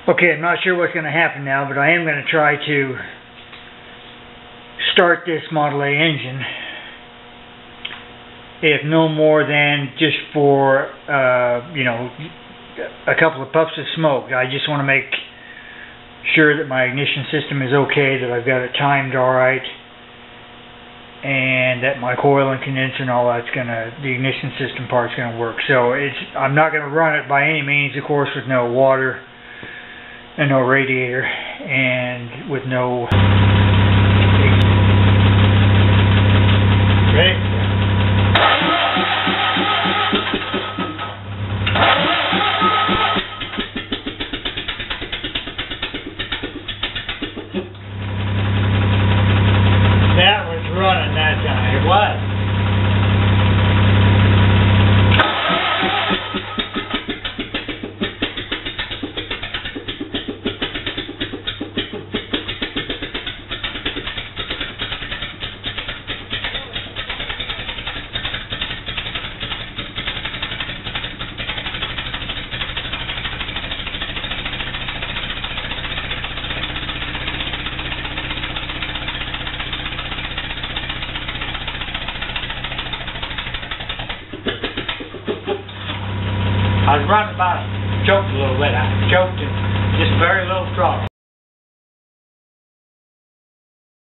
Okay, I'm not sure what's going to happen now, but I am going to try to start this Model A engine, if no more than just for, you know, a couple of puffs of smoke. I just want to make sure that my ignition system is okay, that I've got it timed alright, and that my coil and condenser and all that's the ignition system part's gonna work. So I'm not gonna run it by any means, of course, with no water and no radiator and with no... Ready? That was running that time. It was. I was running about, choked a little bit. I choked and just very little throttle.